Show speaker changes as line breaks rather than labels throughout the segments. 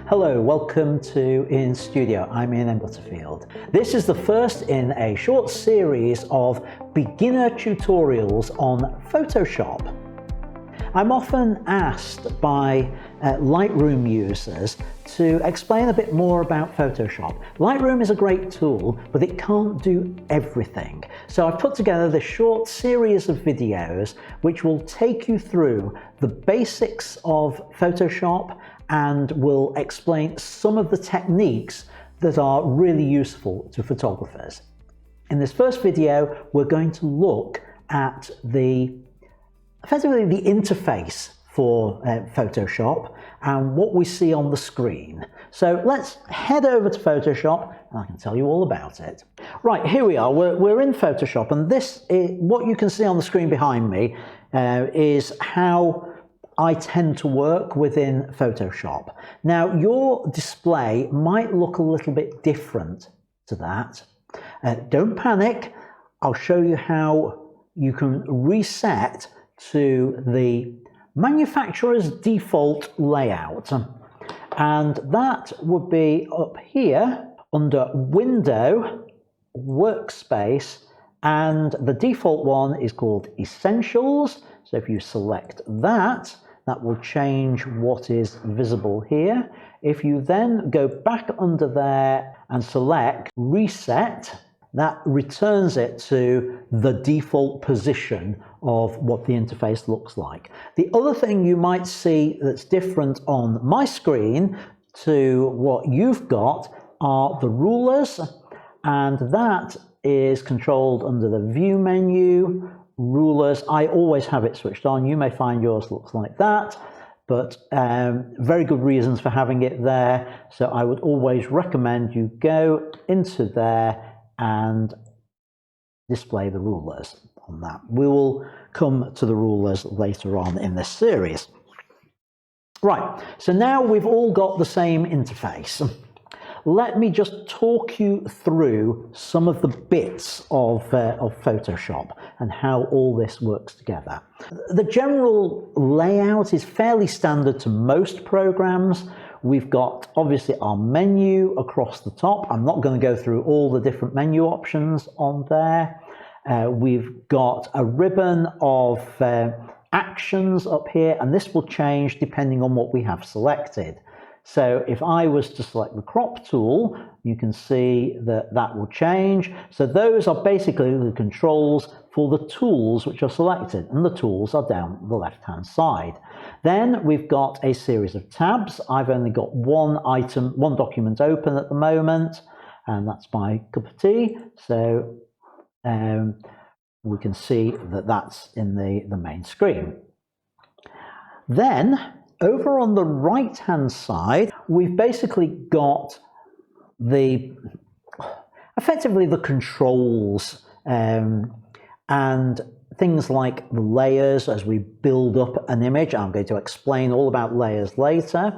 Hello, welcome to iansstudio. I'm Ian Butterfield. This is the first in a short series of beginner tutorials on Photoshop. I'm often asked by Lightroom users to explain a bit more about Photoshop. Lightroom is a great tool, but it can't do everything. So I've put together this short series of videos which will take you through the basics of Photoshop and will explain some of the techniques that are really useful to photographers. In this first video, we're going to look at effectively the interface for Photoshop and what we see on the screen. So let's head over to Photoshop and I can tell you all about it. Right, here we are, we're in Photoshop, and this is what you can see on the screen behind me is how I tend to work within Photoshop. Now, your display might look a little bit different to that. Don't panic. I'll show you how you can reset to the manufacturer's default layout. And that would be up here under Window, Workspace, and the default one is called Essentials. So if you select that, that will change what is visible here. If you then go back under there and select Reset, that returns it to the default position of what the interface looks like. The other thing you might see that's different on my screen to what you've got are the rulers, and that is controlled under the View menu. Rulers, I always have it switched on. You may find yours looks like that, but very good reasons for having it there. So I would always recommend you go into there and display the rulers on that. We will come to the rulers later on in this series. Right, so now we've all got the same interface. Let me just talk you through some of the bits of Photoshop and how all this works together. The general layout is fairly standard to most programs. We've got obviously our menu across the top. I'm not going to go through all the different menu options on there. We've got a ribbon of actions up here, and this will change depending on what we have selected. So if I was to select the crop tool, you can see that that will change. So those are basically the controls for the tools which are selected, and the tools are down the left-hand side. Then we've got a series of tabs. I've only got one document open at the moment, and that's my cup of tea. So we can see that that's in the main screen. Then over on the right hand side, we've basically got effectively the controls and things like the layers as we build up an image. I'm going to explain all about layers later.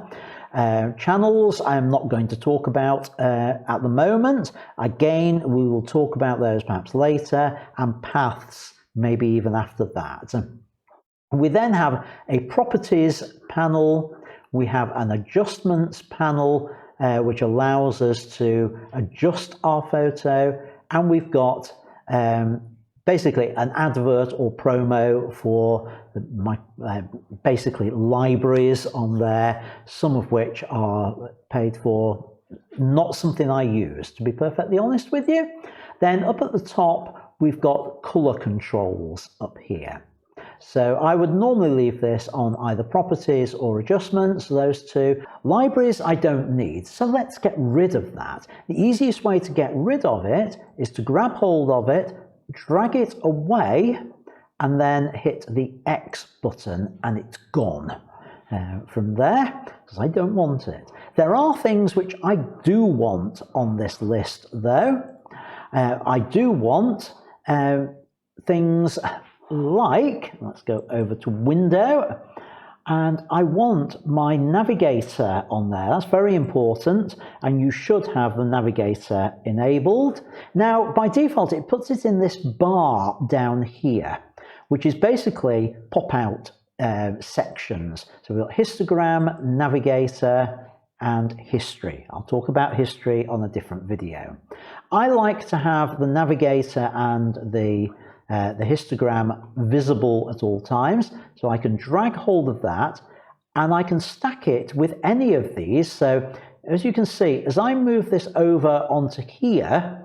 Channels I'm not going to talk about at the moment. Again, we will talk about those perhaps later, and paths maybe even after that. We then have a properties panel. We have an adjustments panel, which allows us to adjust our photo. And we've got basically an advert or promo for basically libraries on there, some of which are paid for, not something I use, to be perfectly honest with you. Then up at the top, we've got color controls up here. So I would normally leave this on either properties or adjustments, those two. Libraries I don't need, so let's get rid of that. The easiest way to get rid of it is to grab hold of it, drag it away, and then hit the X button and it's gone from there, because I don't want it. There are things which I do want on this list though. I do want things like, let's go over to Window, and I want my navigator on there. That's very important, and you should have the navigator enabled. Now, by default, it puts it in this bar down here, which is basically pop-out sections. So we've got histogram, navigator, and history. I'll talk about history on a different video. I like to have the navigator and the histogram visible at all times, so I can drag hold of that and I can stack it with any of these. So as you can see, as I move this over onto here,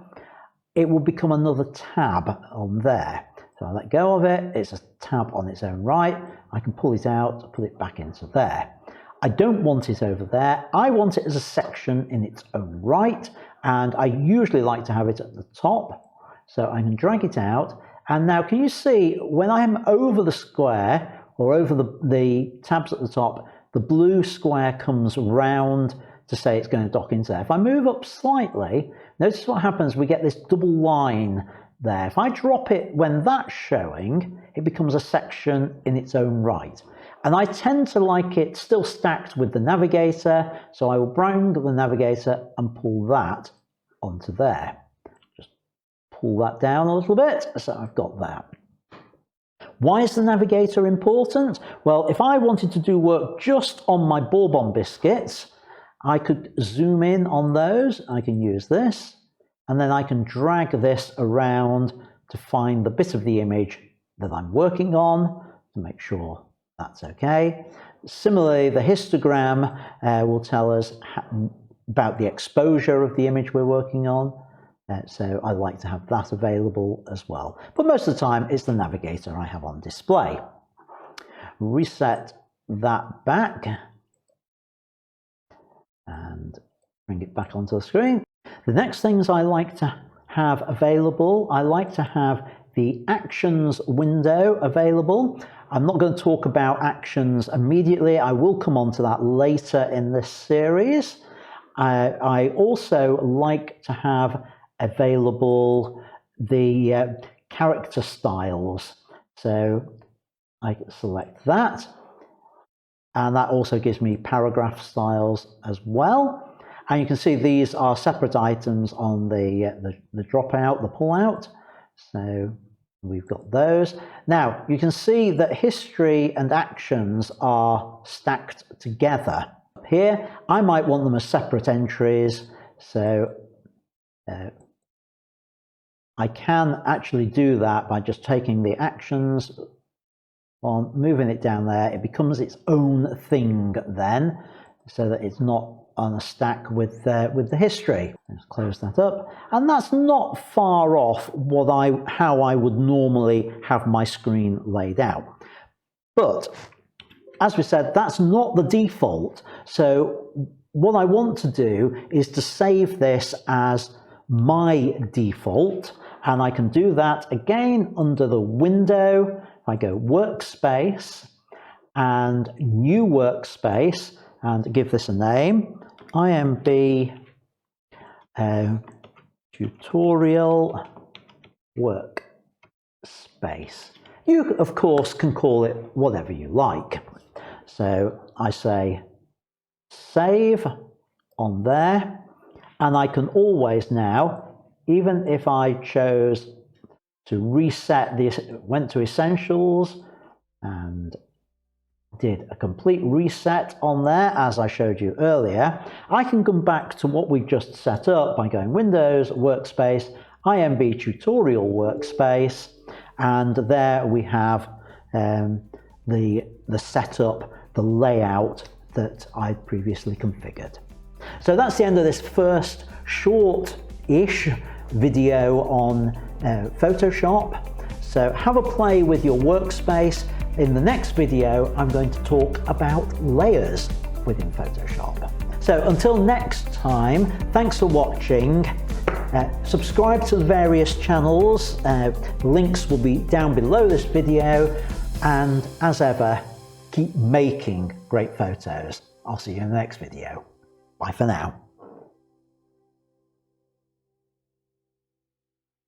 it will become another tab on there. So I let go of it, it's a tab on its own right. I can pull it out, put it back into there. I don't want it over there. I want it as a section in its own right, and I usually like to have it at the top. So I can drag it out. And now can you see when I'm over the square or over the tabs at the top, the blue square comes round to say it's going to dock into there. If I move up slightly, notice what happens, we get this double line there. If I drop it when that's showing, it becomes a section in its own right. And I tend to like it still stacked with the navigator, so I will bring the navigator and pull that onto there. Just pull that down a little bit, so I've got that. Why is the navigator important? Well, if I wanted to do work just on my bourbon biscuits, I could zoom in on those. I can use this, and then I can drag this around to find the bit of the image that I'm working on to make sure that's okay. Similarly, the histogram will tell us about the exposure of the image we're working on. So I like to have that available as well. But most of the time, it's the navigator I have on display. Reset that back and bring it back onto the screen. The next things I like to have available, I like to have the actions window available. I'm not going to talk about actions immediately. I will come on to that later in this series. I also like to have available the character styles. So I select that, and that also gives me paragraph styles as well. And you can see these are separate items on the dropout, the pullout. So we've got those. Now you can see that history and actions are stacked together. Here I might want them as separate entries, so I can actually do that by just taking the actions on, moving it down there. It becomes its own thing then, so that it's not on a stack with the history. Let's close that up, and that's not far off how I would normally have my screen laid out. But as we said, that's not the default. So what I want to do is to save this as my default, and I can do that again under the window. If I go Workspace and New Workspace and give this a name, IMB Tutorial Workspace. You, of course, can call it whatever you like. So I say save on there, and I can always now, even if I chose to reset this, went to Essentials and did a complete reset on there, as I showed you earlier, I can come back to what we've just set up by going Windows, Workspace, IMB Tutorial Workspace, and there we have the setup, the layout that I previously configured. So that's the end of this first short-ish video on Photoshop. So have a play with your workspace. In the next video, I'm going to talk about layers within Photoshop. So until next time, thanks for watching. Subscribe to the various channels. Links will be down below this video. And as ever, keep making great photos. I'll see you in the next video. Bye for now.